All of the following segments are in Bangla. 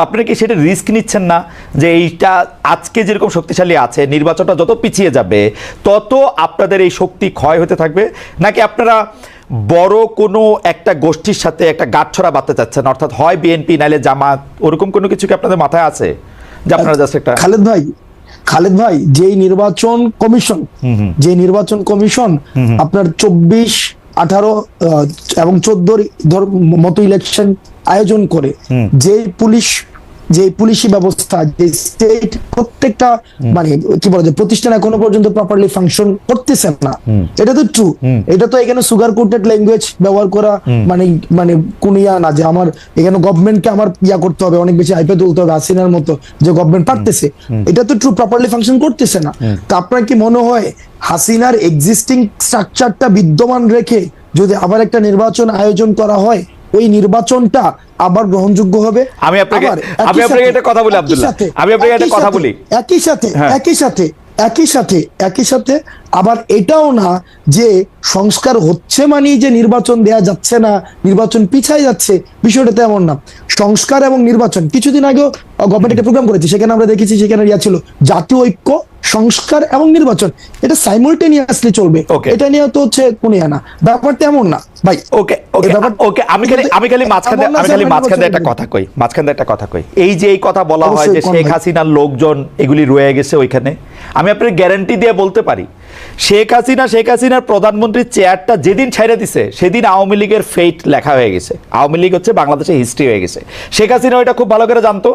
আপনারা কি সেটা রিস্ক নিচ্ছেন না যে এইটা আজকে যেরকম শক্তিশালী আছে, নির্বাচনটা যত পিছিয়ে যাবে তত আপনাদের এই শক্তি ক্ষয় হতে থাকবে? নাকি আপনারা বড় কোনো একটা গোষ্ঠীর সাথে একটা গাঁটছড়া বাঁধতে চাচ্ছেন, অর্থাৎ হয় বিএনপি নাইলে জামাত, ওরকম কোনো কিছু কি আপনাদের মাথায় আছে যে আপনারা জাস্ট একটা? খালেদ ভাই যেই নির্বাচন কমিশন আপনার 24, 18 এবং 14 মতো ইলেকশন আয়োজন করে, যে পুলিশি ব্যবস্থা, যে স্টেট প্রত্যেকটা মানে কি বলা যায় প্রতিষ্ঠান এখনো পর্যন্ত প্রপারলি ফাংশন করতেছে না, এটা তো ট্রু। এটা তো এখানে সুগার কোটেড ল্যাঙ্গুয়েজ ব্যবহার করা মানে কোন ইয়া না যে আমার এখানে গভর্নমেন্টকে আমার ইয়া করতে হবে, অনেক বেশি হাইপে তুলতে হবে হাসিনার মতো, যে গভর্নমেন্ট পারতেছে। এটা তো ট্রু, প্রপারলি ফাংশন করতেছে না। তো আপনার কি মনে হয় হাসিনার এক্সিস্টিং স্ট্রাকচারটা বিদ্যমান রেখে যদি আবার একটা নির্বাচন আয়োজন করা হয়, ওই নির্বাচনটা আবার গ্রহণযোগ্য হবে? আমি আপনাকে একটা কথা বলি আব্দুল্লাহ, আমি আপনাকে একটা কথা বলি, একই সাথে আবার এটাও না যে সংস্কার হচ্ছে মানে যে নির্বাচন দেয়া যাচ্ছে না, নির্বাচন পিছায় যাচ্ছে, বিষয়টা তো এমন না। সংস্কার এবং নির্বাচন, কিছুদিন আগেও গভর্নমেন্ট একটা প্রোগ্রাম করেছে, সেখানে আমরা দেখেছি সেখানে ইয়া ছিল জাতীয় ঐক্য, সংস্কার এবং নির্বাচন, এটা সাইমultaneously চলবে। এটা নিয়ে তো হচ্ছে কোন ইয়া না, ব্যাপারটা এমন না ভাই। ওকে, আমি খালি মাঝখানে একটা কথা কই, এই যে এই কথা বলা হয় যে শেখ হাসিনার লোকজন এগুলি রয়ে গেছে ওইখানে, আমি আপনার গ্যারান্টি দিয়ে বলতে পারি শেখ হাসিনার প্রধানমন্ত্রীর চেয়ারটা যেদিন ছাইড়া দিছে সেদিন আওয়ামী লীগের ফেট লেখা হয়ে গেছে। আওয়ামী লীগ হচ্ছে বাংলাদেশের হিস্ট্রি হয়ে গেছে। শেখ হাসিনা ওইটা খুব ভালো করে জানতো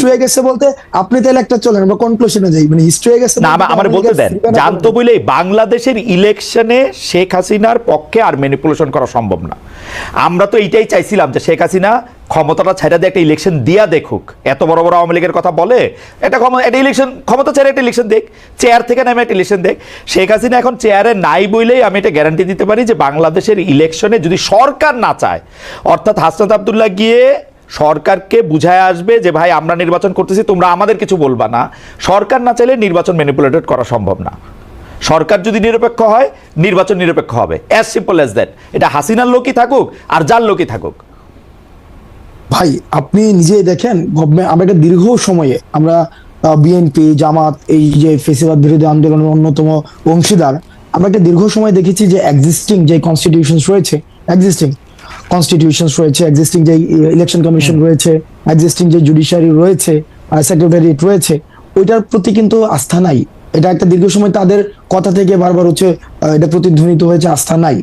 হয়ে গেছে বলতে আপনি তাহলে একটা চলেন আমরা কনক্লুশনে যাই, মানে হিস্ট্রি হয়ে গেছে না, আমার বলতে দেন। জানতো বলেই বাংলাদেশের ইলেকশনে শেখ হাসিনার পক্ষে আর ম্যানিপুলেশন করা সম্ভব না। আমরা তো এইটাই চাইছিলাম যে শেখ হাসিনা ক্ষমতাটা ছেড়ে দিয়ে একটা ইলেকশন দিয়া দেখুক। এত বড় বড় আওয়ামী লীগের কথা বলে, এটা ইলেকশন ক্ষমতা ছেড়ে একটা ইলেকশন দেখ, চেয়ার থেকে নামে একটা ইলেকশন দেখ। শেখ হাসিনা এখন চেয়ারে নাই বলেই আমি এটা গ্যারান্টি দিতে পারি যে বাংলাদেশের ইলেকশনে যদি সরকার না চায়, অর্থাৎ হাসনাত আব্দুল্লাহ গিয়ে সরকারকে বুঝায় আসবে যে ভাই আমরা নির্বাচন করতেছি, তোমরা আমাদের কিছু বলবা না, সরকার না চাইলে নির্বাচন ম্যানিপুলেটেড করা সম্ভব না। সরকার যদি নিরপেক্ষ হয়, নির্বাচন নিরপেক্ষ হবে, অ্যাজ সিম্পল অ্যাজ দ্যাট। এটা হাসিনার লোকই থাকুক আর যার লোকই থাকুক। ভাই আপনি নিজেই দেখেন, আমরা একটা দীর্ঘ সময়ে আমরা বিএনপি, জামাত, এই যে ফেসিবাদ বিরোধী আন্দোলনের অন্যতম অংশীদার, আমরা একটা দীর্ঘ সময় দেখেছি যে এক্সিস্টিং যে কনস্টিটিউশনস রয়েছে, এক্সিস্টিং যে ইলেকশন কমিশন রয়েছে, এক্সিস্টিং যে জুডিশিয়ারি রয়েছে, সেক্রেটারিয়েট রয়েছে, ওইটার প্রতি কিন্তু আস্থা নাই। এটা একটা দীর্ঘ সময় তাদের কথা থেকে বারবার হচ্ছে এটা প্রতিধ্বনিত হয়েছে, আস্থা নাই।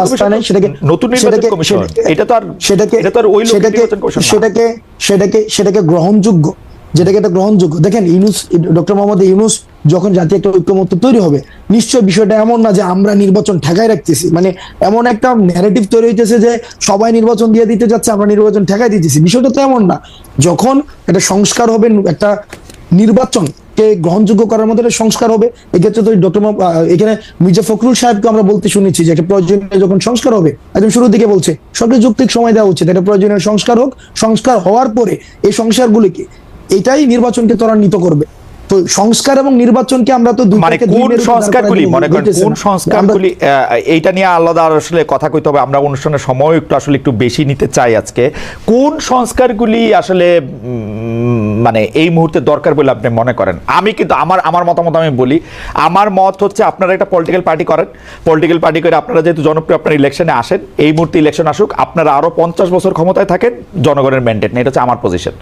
আস্থা নাই সেটাকে গ্রহণযোগ্য, যেটাকে এটা গ্রহণযোগ্য। দেখেন ডক্টর মোহাম্মদ ইউনূস যখন জাতীয় একটা ঐক্যমত্য তৈরি হবে, নিশ্চয় বিষয়টা এমন না যে আমরা নির্বাচন ঠেকায় রাখতেছি, মানে এমন একটা ন্যারেটিভ তৈরি হইতেছে যে সবাই নির্বাচন দিয়ে দিতে যাচ্ছে, আমরা নির্বাচন ঠেকাই দিতেছি। বিষয়টা তো এমন না। যখন একটা সংস্কার হবে, একটা নির্বাচনকে গ্রহণযোগ্য করার মতো একটা সংস্কার হবে, এক্ষেত্রে তো এখানে মির্জা ফখরুল সাহেবকে আমরা বলতে শুনেছি যে একটা প্রয়োজনীয় যখন সংস্কার হবে, একদম শুরুর দিকে বলছে সরকার যৌক্তিক সময় দেওয়া উচিত, একটা প্রয়োজনীয় সংস্কার হোক, সংস্কার হওয়ার পরে এই সংস্কারগুলিকে এটাই নির্বাচনকে ত্বরান্বিত করবে। তো সংস্কার এবং নির্বাচনকে আমরা তো মানে কোন সংস্কারগুলি মনে করেন, কোন সংস্কারগুলি, এইটা নিয়ে আলাদা আসলে কথা কইতে হবে। আমরা অনুষ্ঠানের সময় একটু বেশি নিতে চাই আজকে। কোন সংস্কারগুলি আসলে মানে এই মুহূর্তে দরকার বলে আপনি মনে করেন? আমি কিন্তু আমার মতামত আমি বলি, আমার মত হচ্ছে আপনারা একটা পলিটিক্যাল পার্টি করেন, পলিটিক্যাল পার্টি করে আপনারা যেহেতু জনপ্রিয়, আপনারা ইলেকশনে আসেন, এই মুহূর্তে ইলেকশন আসুক, আপনারা আরো 50 বছর ক্ষমতায় থাকেন, জনগণের ম্যান্ডেট নেই। এটা হচ্ছে আমার পজিশন।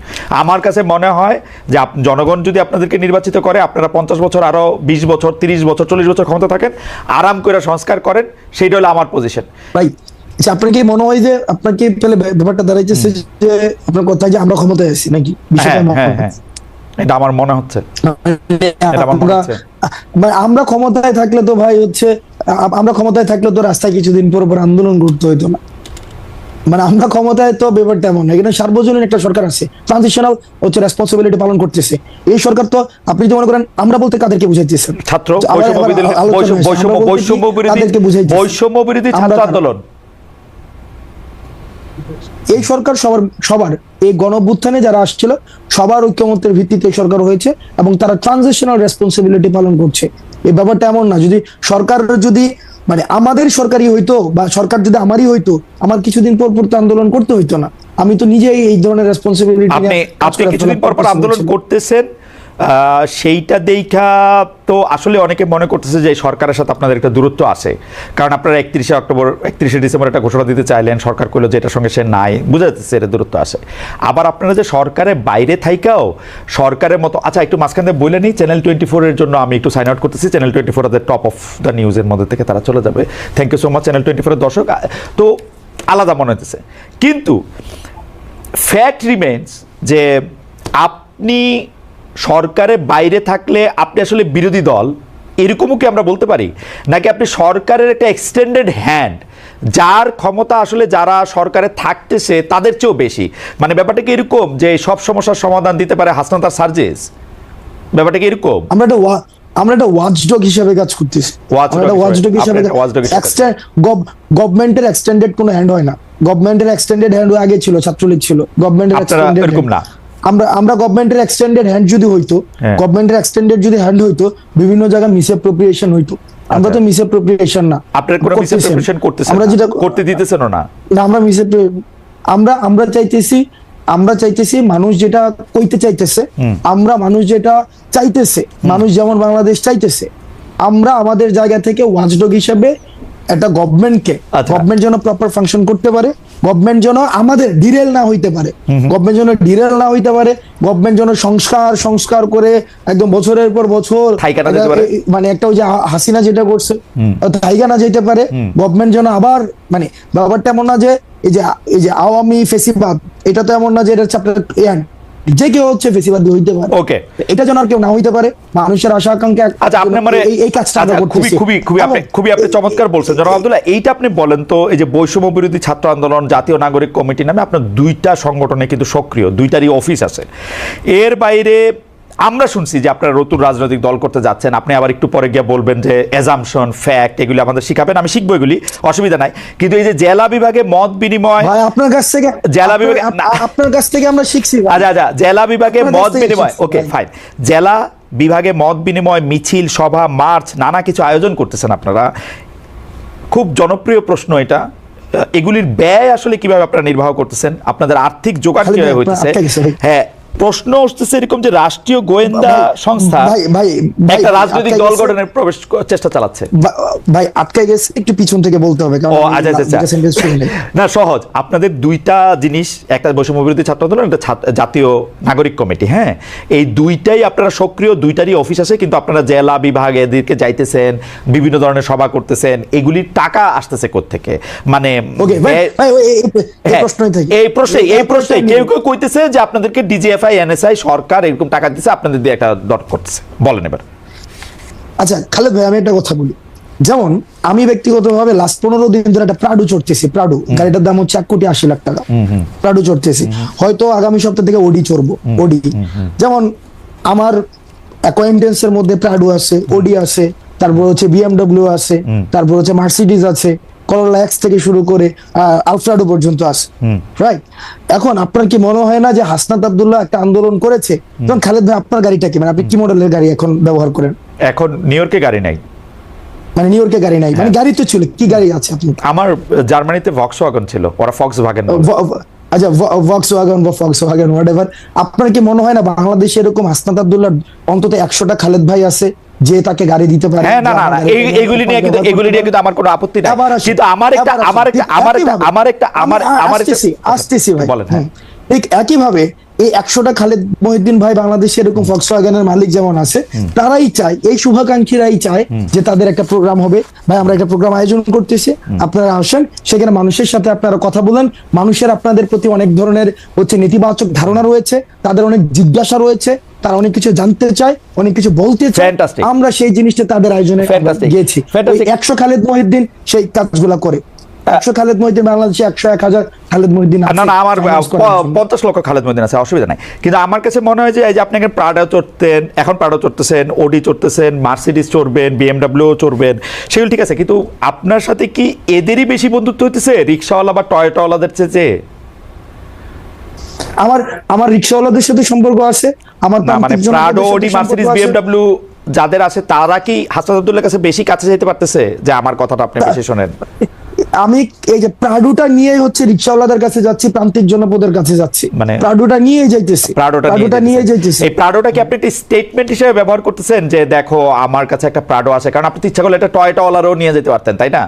আমার কাছে মনে হয় যে জনগণ যদি আপনাদেরকে নির্বাচিত করে, আপনারা 50 বছর, আরো 20 বছর, 30 বছর, 40 বছর ক্ষমতা থাকেন, আরাম করে সংস্কার করেন, সেইটা হলো আমার পজিশন। ভাই আপনার কি মনে হয় যে আপনার কি তাহলে ব্যাপারটা দাঁড়াইছে যে আপনার কথা যে আমরা ক্ষমতায় আছি নাকি? এটা আমার মনে হচ্ছে। আমরা ক্ষমতায় থাকলে তো ভাই হচ্ছে, আমরা ক্ষমতায় থাকলে তো রাস্তায় কিছুদিন পর আন্দোলন করতে হইতো না। মানে আমরা ক্ষমতায় তো ব্যাপারটা এমন, এখানে সার্বজনীন একটা সরকার আছে, ট্রানজিশনাল হচ্ছে রেসপন্সিবিলিটি পালন করতেছে এই সরকার। তো আপনি যদি মনে করেন আমরা বলতে কাদেরকে বুঝাইতেছেন? ছাত্র বৈষম্য বিরোধী ছাত্র আন্দোলন। এই সরকার সবার এই গণঅভ্যুত্থানে যারা আসছিল সবার ঐক্যমত্যের ভিত্তিতে সরকার হয়েছে এবং তারা ট্রানজিশনাল রেসপন্সিবিলিটি পালন করছে। এই ব্যাপারটা এমন না যদি সরকার যদি মানে আমাদের সরকারি হইতো বা সরকার যদি আমারই হইতো, আমার কিছুদিন পর পর তো আন্দোলন করতে হইতো না। আমি তো নিজেই এই ধরনের রেসপন্সিবিলিটি আপনি কিছুদিন পর পর আন্দোলন করতেছেন, সেইটা দেখা তো আসলে অনেকে মনে করতেছে যে সরকারের সাথে আপনাদের একটা দূরত্ব আছে, কারণ আপনারা 31শে ডিসেম্বর একটা ঘোষণা দিতে চাইলেন, সরকার করলো যে এটার সঙ্গে সে নাই, বোঝা যাচ্ছে এটা দূরত্ব আসে। আবার আপনারা যে সরকারের বাইরে থাইকাও সরকারের মতো, আচ্ছা একটু মাঝখানে বলে নিই, চ্যানেল 24 এর জন্য আমি একটু সাইন আউট করতেছি। চ্যানেল 24 এর টপ অফ দ্য নিউজের মধ্যে থেকে তারা চলে যাবে। Thank you so much channel 24 এর দর্শক। তো আলাদা মনে হতেছে, কিন্তু ফ্যাক্ট রিমেন্স যে আপনি সরকারের বাইরে থাকলে আপনি আসলে বিরোধী দল, এরকমও কি আমরা বলতে পারি, নাকি আপনি সরকারের একটা এক্সটেন্ডেড হ্যান্ড, যার ক্ষমতা আসলে যারা সরকারে থাকতেছে তাদের চেয়েও বেশি? মানে ব্যাপারটা কি এরকম যে সব সমস্যার সমাধান দিতে পারে হাসনাত আর সার্জিস? ব্যাপারটা কি এরকম? আমরা একটা ওয়াচডগ হিসেবে কাজ করতেছি। গভর্নমেন্টের এক্সটেন্ডেড কোনো হ্যান্ড হয় না। গভর্নমেন্টের এক্সটেন্ডেড হ্যান্ড আগে ছিল, ছাত্রলীগ ছিল। গভর্নমেন্টের এক্সটেন্ডেড না, আমরা গভর্নমেন্টের এক্সটেন্ডেড হ্যান্ড যদি হইতো, গভর্নমেন্টের এক্সটেন্ডেড যদি হ্যান্ড হইতো, বিভিন্ন জায়গায় মিসঅ্যাপ্রোপ্রিয়েশন হইতো। আমরা তো মিসঅ্যাপ্রোপ্রিয়েশন না, আপনারা কোনো মিসঅ্যাপ্রোপ্রিয়েশন করতেছেন, আমরা যেটা করতে দিতেছেন না। আমরা চাইতেছি মানুষ যেটা কইতে চাইতেছে, মানুষ যেটা চাইতেছে, মানুষ যেমন বাংলাদেশ চাইতেছে, আমরা আমাদের জায়গা থেকে ওয়াচডগ হিসেবে একটা গভর্নমেন্টকে, গভর্নমেন্ট যেন প্রপার ফাংশন করতে পারে, গভর্নমেন্ট যেন আমাদের ডিরেল না হইতে পারে, গভর্নমেন্ট যেন সংস্কার করে একদম বছরের পর বছর, মানে একটা ওই যে হাসিনা যেটা করছে থাইকা না যেতে পারে। গভর্নমেন্ট যেন আবার, মানে ব্যাপারটা এমন না যে এই যে আওয়ামী ফেসিবাদ, এটা তো এমন না যে এটা চ্যাপ্টার যে কেউ হচ্ছে ফেসিবাদী হইতে পারে। ওকে, এটা যেন আর কেউ না হইতে পারে, মানুষের আশা আকাঙ্ক্ষা। আচ্ছা, আপনি মানে এই কাজটা খুবই আপনি চমৎকার বলছেন জনাব আব্দুল্লাহ। এইটা আপনি বলেন তো, এই যে বৈষম্য বিরোধী ছাত্র আন্দোলন, জাতীয় নাগরিক কমিটি নামে আপনার দুইটা সংগঠনে কিন্তু সক্রিয়, দুইটারই অফিস আছে। এর বাইরে আমরা শুনছি যে আপনারা নতুন রাজনৈতিক দল করতে যাচ্ছেন। আপনি আবার একটু পরে গিয়ে বলবেন যে অ্যাজাম্পশন, ফ্যাক্ট এগুলি আমাদের শিখাবেন, আমি শিখবো এগুলি, অসুবিধা নাই। কিন্তু এই যে জেলা বিভাগে মত বিনিময়, আপনার কাছ থেকে আমরা শিখছি। আচ্ছা, জেলা বিভাগে মত বিনিময়, ওকে ফাইন, জেলা বিভাগে মত বিনিময়, মিছিল, সভা, মার্চ, নানা কিছু আয়োজন করতেছেন আপনারা। খুব জনপ্রিয় প্রশ্ন এটা, এগুলির ব্যয় আসলে কিভাবে আপনারা নির্বাহ করতেছেন? আপনাদের আর্থিক যোগান কিভাবে হইতেছে? হ্যাঁ, প্রশ্ন উঠতেছে এরকম যে রাষ্ট্রীয় গোয়েন্দা সংস্থা একটা রাজনৈতিক দল গঠনের চেষ্টা চালাচ্ছে। ভাই আটকে গেছে, একটু পিছন থেকে বলতে হবে, কারণ না সহজ। আপনাদের দুইটা জিনিস, একটা বৈষম্য বিরোধী ছাত্র আন্দোলন, একটা জাতীয় নাগরিক কমিটি। হ্যাঁ, এই দুইটাই আপনারা সক্রিয়, দুইটারই অফিস আছে, কিন্তু আপনারা জেলা বিভাগ এদিকে যাইতেছেন, বিভিন্ন ধরনের সভা করতেছেন, এগুলির টাকা আসতেছে কোত্থেকে? মানে এই প্রশ্নে কেউ কেউ কইতেছে যে আপনাদেরকে ডিজিএফআই, এনএসআই, সরকার এরকম টাকা দিচ্ছে, আপনাদের দিয়ে একটা দর করতেছে। বলেন এবার। আচ্ছা খালেদ ভাই, আমি একটা কথা বলি। যেমন আমি ব্যক্তিগতভাবে লাস্ট 15 দিন ধরে একটা প্রাডু চড়তেছি। প্রাডু গাড়িটার দাম হচ্ছে 1,80,00,000 টাকা। প্রাডু চড়তেছি, হয়তো আগামী সপ্তাহ থেকে ওডি চড়বো। ওডি যেমন আমার অ্যাকোয়েন্টেন্সের মধ্যে প্রাডু আছে, ওডি আছে, তারপর হচ্ছে বিএমডব্লিউ আছে, তারপর হচ্ছে মার্সিডিজ আছে, করোলা এক্স থেকে শুরু করে আলফ্রাডো পর্যন্ত আছে, রাইট? এখন আপনার কি মনে হয় না যে হাসনাত আব্দুল্লাহ একটা আন্দোলন করেছে? তখন খালেদ ভাই আপনার গাড়িটা কি, মানে আপনি কি মডেলের গাড়ি এখন ব্যবহার করেন? এখন নিউ ইয়র্কে গাড়ি নাই, মানে নিউ ইয়র্কে গাড়ি নাই, মানে গাড়ি তো ছিল, কি গাড়ি আছে আপনি? আমার জার্মানিতে ভক্সওয়াগন ছিল, ওরা ফক্সওয়াগন। আচ্ছা, ভক্সওয়াগন বা ফক্সওয়াগন হোয়াটএভার। আপনার কি মনে হয় না বাংলাদেশে এরকম হাসনাত আব্দুল্লাহ অন্তত 100টা খালেদ ভাই আছে যে তাকে গাড়ি দিতে পারে? হ্যাঁ, না এইগুলি নিয়ে কিন্তু আমার কোনো আপত্তি নাই, কিন্তু আসতেছি ভাই। ঠিক একইভাবে এই 100টা খালেদ মহিউদ্দিন ভাই বাংলাদেশে এরকম ফক্সওয়াগনের মালিক যেমন আছে, তারাই চায়, এই শুভাকাঙ্ক্ষীরাই চায় যে তাদের একটা প্রোগ্রাম হবে। ভাই আমরা একটা প্রোগ্রাম আয়োজন করতেছি, আপনারা আসেন, সেখানে মানুষের সাথে আপনারা কথা বলেন। মানুষের আপনাদের প্রতি অনেক ধরনের হচ্ছে নেতিবাচক ধারণা রয়েছে, তাদের অনেক জিজ্ঞাসা রয়েছে, তারা অনেক কিছু জানতে চায়, অনেক কিছু বলতে চায়। আমরা সেই জিনিসটা তাদের আয়োজনে গিয়েছি। 100 খালেদ মহিউদ্দিন সেই কাজগুলা করে। 100 খালেদ মহিউদ্দিন বাংলাদেশে 100-1000 খালেদ মহিউদ্দিন আছে। না, আমার 50 লক্ষ খালেদ মহিউদ্দিন আছে, অসুবিধা নাই। কিন্তু আমার কাছে মনে হয় যে এই যে আপনি প্রাডো চড়তেন, এখন প্রাডো চড়তেছেন, ওডি চড়তেছেন, মার্সিডিজ চড়বেন, বিএমডব্লিউ চড়বেন, সেগুলো ঠিক আছে, কিন্তু আপনার সাথে কি এদেরই বেশি বন্ধুত্ব হইতেছে রিক্সাওয়ালা বা টয়োটাওয়ালাদের চেয়ে? আমার রিক্সাওয়ালাদের সাথে সম্পর্ক আছে, আমার মানে প্রাডো, ওডি, মার্সিডিজ, বিএমডব্লিউ যাদের আছে তারা কি হাসনাত আব্দুল্লাহর কাছে বেশি কাছে যেতে পারতেছে, যে আমার কথাটা আপনি বেশি শোনেন? আমি এই যে প্রাডুটা নিয়ে হচ্ছে রিকশাওয়ালাদের কাছে যাচ্ছি, প্রান্তিক জনপদের কাছে যাচ্ছি, মানে প্রাডুটা নিয়ে যাইতেছি, প্রাডোটা নিয়ে যাইতেছি। এই প্রাডোটা কি আপনি একটা স্টেটমেন্ট হিসেবে ব্যবহার করতেছেন যে দেখো আমার কাছে একটা প্রাডো আছে? কারণ আপনি তো ইচ্ছা করলে একটা টয়োটা ওয়ালারও নিয়ে যেতে পারতেন, তাই না?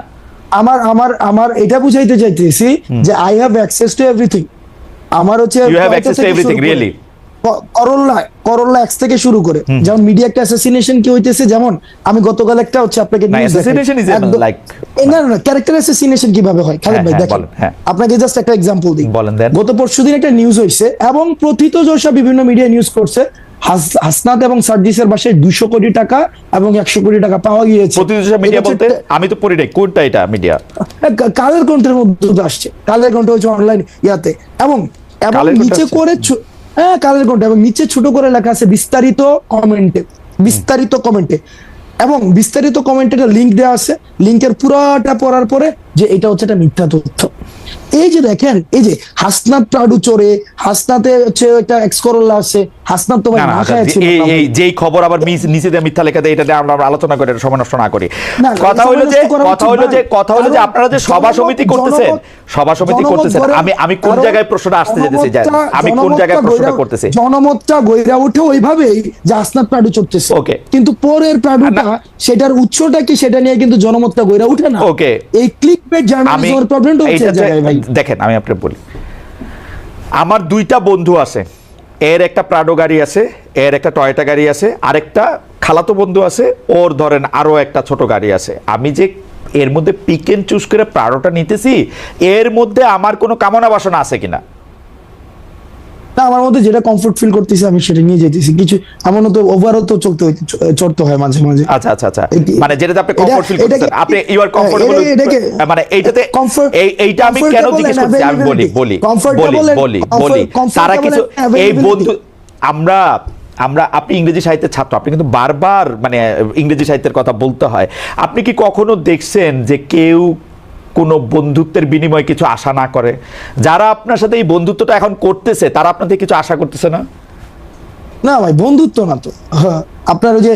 আমার এটা বুঝাইতে চাইতেছি যে I have access to everything. আমার হচ্ছে you have access to everything, really? Corolla X থেকে শুরু করে, যেমন মিডিয়া একটা অ্যাসাসিনেশন কি হইতেছে, যেমন আমি গতকাল একটা হচ্ছে আপনাকে অ্যাসাসিনেশন ইজ লাইক না ক্যারেক্টার অ্যাসাসিনেশন কিভাবে হয় খালেদ ভাই দেখেন, আপনাকে জাস্ট একটা এক্সাম্পল দিই। গত পরশুদিন একটা নিউজ হইছে এবং প্রথিতযশা বিভিন্ন মিডিয়া নিউজ করছে, হাসনাত এবং সার্জিসের বাসায় 200 কোটি টাকা এবং 100 কোটি টাকা পাওয়া গিয়েছে। প্রতিদিন মিডিয়া বলতে আমি তো পড়ি নাই, কোনটা এটা মিডিয়া? কালের কণ্ঠের মধ্যে তো আসছে, কালের কণ্ঠ হচ্ছে অনলাইন ইয়াতে, এবং নিচে করে কালের কণ্ঠ, এবং নিচে ছোট করে লেখা আছে বিস্তারিত কমেন্টে এবং বিস্তারিত কমেন্টে লিংক দেওয়া আছে, লিংকের পুরাটা পড়ার পরে যে এটা হচ্ছে একটা মিথ্যা তথ্য। এই যে দেখেন, এই যে হাসনাত প্রাডু চোরে, হাসনাতে হচ্ছে একটা এক্স করোলা আছে, হাসনাত তো ভাই না খাইছে। এই যেই খবর আবার নিচে দিয়ে মিথ্যা লেখা দেয়, এটা আমরা আলোচনা করে এটা সময় নষ্ট না করি। কথা হলো যে আপনারা যে সভা সমিতি করতেছেন, আমি কোন জায়গায় প্রশ্নটা আসতে যেতেছি, আমি কোন জায়গায় প্রশ্নটা করতেছি, জনমতটা গইরা ওঠে ওইভাবেই যে হাসনাত প্রাডু চড়তেছে। ওকে, কিন্তু পরের প্রাডুটা সেটার উৎসটা কি সেটা নিয়ে কিন্তু জনমতটা গইরা ওঠে না। ওকে, এই ক্লিকবেট জার্নালিজমের প্রবলেমটা হচ্ছে এই জায়গায় ভাই। দেখেন আমি আপনাকে বলি, আমার 2টা বন্ধু আছে, এর একটা প্রাডো গাড়ি আছে, এর একটা টয়োটা গাড়ি আছে, আরেকটা খালাতো বন্ধু আছে, ওর ধরেন আরো একটা ছোট গাড়ি আছে। আমি যে এর মধ্যে পিক এন্ড চুজ করে প্রাডোটা নিতেছি, এর মধ্যে আমার কোনো কামনা বাসনা আছে কিনা? না, আমার মধ্যে যেটা কমফোর্ট ফিল করতেছি আমি সেটা নিয়ে যেতেছি। কিছু এমন তো ওভারও তো চড়তে হয় মাঝে মাঝে। আচ্ছা, মানে যেটাতে আপনি কমফোর্ট ফিল করতেছেন, আপনি ইউ আর কমফোর্টেবল, মানে এইটাতে এইটা আমি কেন জিজ্ঞেস করছি, আমি বলি তারা কিছু এই বন্ধু, আমরা আপনি ইংরেজি সাহিত্যের ছাত্র, আপনি কিন্তু বারবার মানে ইংরেজি সাহিত্যের কথা বলতে হয়। আপনি কি কখনো দেখছেন যে কেউ কোনো বন্ধুত্বের বিনিময়ে কিছু আশা না করে? যারা আপনার সাথে এই বন্ধুত্বটা এখন করতেছে তারা আপনাদের কিছু আশা করতেছে না? না ভাই, বন্ধুত্ব না তো। আপনার ওই যে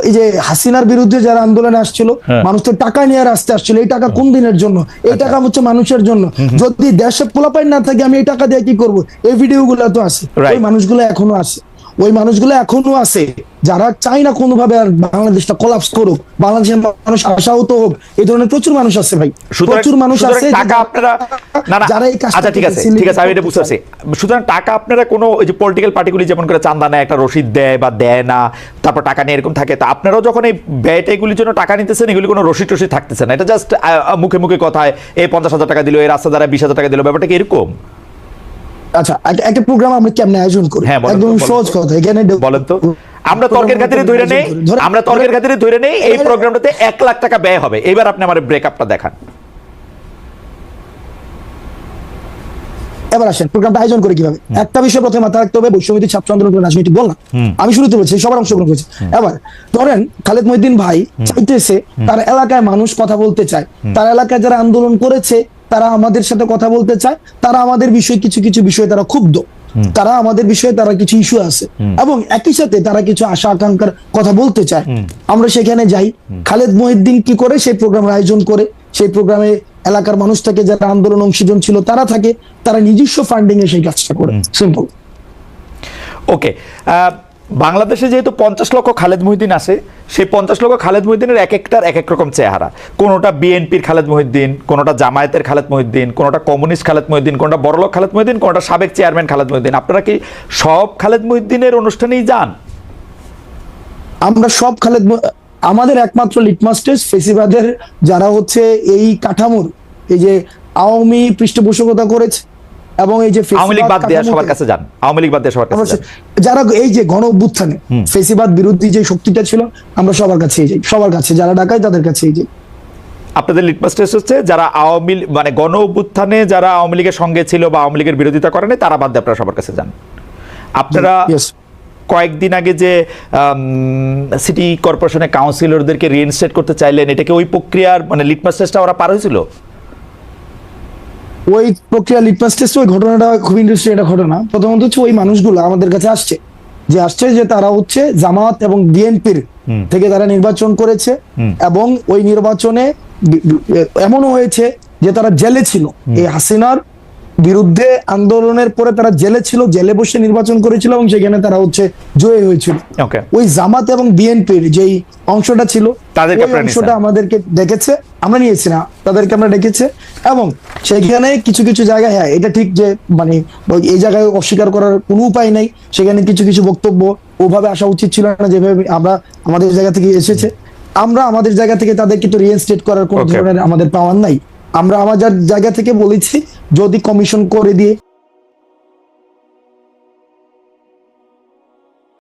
এই যে হাসিনার বিরুদ্ধে যারা আন্দোলনে আসছিল, মানুষ তো টাকা নিয়ে রাস্তায় আসছিল। এই টাকা কোন দিনের জন্য? এই টাকা হচ্ছে মানুষের জন্য। যদি দেশে পোলাপাইন না থাকে আমি এই টাকা দিয়ে কি করবো? এই ভিডিওগুলো তো আছে, ওই মানুষগুলো এখনো আছে যারা চায় না কোনোভাবে আর বাংলাদেশটা কোলাপস করুক, বাংলাদেশের মানুষ আশাহত হোক। এই ধরনের প্রচুর মানুষ আছে ভাই, প্রচুর মানুষ আছে যারা এই কাজ। আচ্ছা ঠিক আছে আমি এটা বুঝতে পারছি। সুতরাং টাকা আপনারা কোনো ওই যে পলিটিক্যাল পার্টিগুলি যেমন করে চান্দা নেয়, একটা রসিদ দেয় বা দেয় না, তারপর টাকা নিয়ে এরকম থাকে, তা আপনারাও যখন এই ব্যয়টা এগুলির জন্য টাকা নিতেছেন, এগুলি কোনো রসিদ টসিদ থাকতেছে না, এটা জাস্ট মুখে মুখে কথায় এই 50,000 টাকা দিল, এই রাস্তা দ্বারা 20,000 টাকা দিল, ব্যাপারটা কি এরকম? আচ্ছা, একটা প্রোগ্রাম আমরা কেমনে আয়োজন করি? একদম সহজ কথা, এখানে বলেন তো। আমরা তর্কের খাতিরে ধরে নেই এই প্রোগ্রামটাতে 1 লাখ টাকা ব্যয় হবে। এবার আপনি আমার ব্রেকআপটা দেখান। এবার আসেন প্রোগ্রামটা আয়োজন করে কিভাবে। একটা বিষয় প্রথমে মাথায় রাখতে হবে, বৈষম্যবিরোধী ছাত্র আন্দোলন রাজনৈতিক বল না, আমি শুরুতে বলছি সবার অংশগ্রহণ করেছে। এবার ধরেন খালেদ মহিউদ্দিন ভাই চাইতেছে তার এলাকায় মানুষ কথা বলতে চায়, তার এলাকায় যারা আন্দোলন করেছে তারা আমাদের সাথে কথা বলতে চায়, তারা আমাদের বিষয়ে কিছু বিষয়ে তারা ক্ষুব্ধ, তারা আমাদের বিষয়ে তারা কিছু ইস্যু আছে এবং একই সাথে তারা কিছু আশা আকাঙ্ক্ষার কথা বলতে চায়। আমরা সেখানে যাই, খালেদ মহিউদ্দিন কি করে সেই প্রোগ্রামের আয়োজন করে, সেই প্রোগ্রামে এলাকার মানুষ থাকে, যারা আন্দোলন অংশীজন ছিল তারা থাকে, তারা নিজস্ব ফান্ডিং এ সেই কাজটা করে। সিম্পল। ওকে, বাংলাদেশে যেহেতু 50 লক্ষ খালেদ মহিউদ্দিন আছে, সেই 50 লক্ষ খালেদ মহিউদ্দিনের এক একটার এক এক রকম চেহারা। কোনোটা বিএনপির খালেদ মহিউদ্দিন, কোনোটা জামায়াতের খালেদ মহিউদ্দিন, কোনোটা কমিউনিস্ট খালেদ মহিউদ্দিন, কোনোটা বড়লোক খালেদ মহিউদ্দিন, কোনোটা সাবেক চেয়ারম্যান খালেদ মহিউদ্দিন। আপনারা কি সব খালেদ মহিউদ্দিনের অনুষ্ঠানেই যান? আমরা সব আমাদের একমাত্র লিটমাস টেস্ট ফেসিবাদের যারা হচ্ছে এই কাঠামোর এই যে আওয়ামী পৃষ্ঠপোষকতা করেছে এবং এই যে আওয়ামী লীগ বাদ দিয়ে সবার কাছে যান, আওয়ামী লীগ বাদ দিয়ে সবার কাছে যান, যারা এই যে গণ অভ্যুত্থানে ফেসিবাদ বিরোধী যে শক্তিটা ছিল, আমরা সবার কাছেই যাই, সবার কাছে যারা ডাকায় তাদের কাছেই যাই। আপনাদের লিটমাস টেস্ট হচ্ছে যারা আওয়ামী মানে গণ অভ্যুত্থানে যারা আওয়ামী লীগের সঙ্গে ছিল বা আওয়ামী লীগের বিরোধিতা করেনি তারা বাদ দিয়ে আপনারা সবার কাছে যান। আপনারা কয়েকদিন আগে যে সিটি কর্পোরেশনের কাউন্সিলরদেরকে রিইনস্টেট করতে চাইলেন, এটাকে ওই প্রক্রিয়ার মানে লিটমাস টেস্টটা ওরা পার হয়েছিল? ওই প্রক্রিয়া লিটমাস টেস্ট, ওই ঘটনাটা খুব ইন্টারেস্টিং একটা ঘটনা। প্রথমত হচ্ছে ওই মানুষগুলো আমাদের কাছে আসছে যে তারা হচ্ছে জামাত এবং বিএনপির থেকে তারা নির্বাচন করেছে এবং ওই নির্বাচনে এমনও হয়েছে যে তারা জেলে ছিল, এই হাসিনার বিরুদ্ধে আন্দোলনের পরে তারা জেলে ছিল, জেলে বসে নির্বাচন করেছিল এবং সেখানে তারা জয়ী হয়েছিল। ওকে, ওই জামাত এবং বিএনপির যেই অংশটা ছিল তাদেরকে ওই অংশটা আমাদেরকে ডেকেছে, আমরা নিয়েছি না, তাদেরকে আমরা ডেকেছে এবং সেখানে কিছু কিছু জায়গায়, হ্যাঁ এটা ঠিক যে মানে এই জায়গায় অস্বীকার করার কোনো উপায় নাই, সেখানে কিছু কিছু বক্তব্য ওভাবে আসা উচিত ছিল না যেভাবে আমরা আমাদের জায়গা থেকে এসেছে। আমরা আমাদের জায়গা থেকে তাদেরকে তো রিইনস্টেট করার কোনো ধরনের আমাদের পাওয়ার নাই। আমরা আমাদের জায়গা থেকে বলেছি যদি কমিশন করে দিয়ে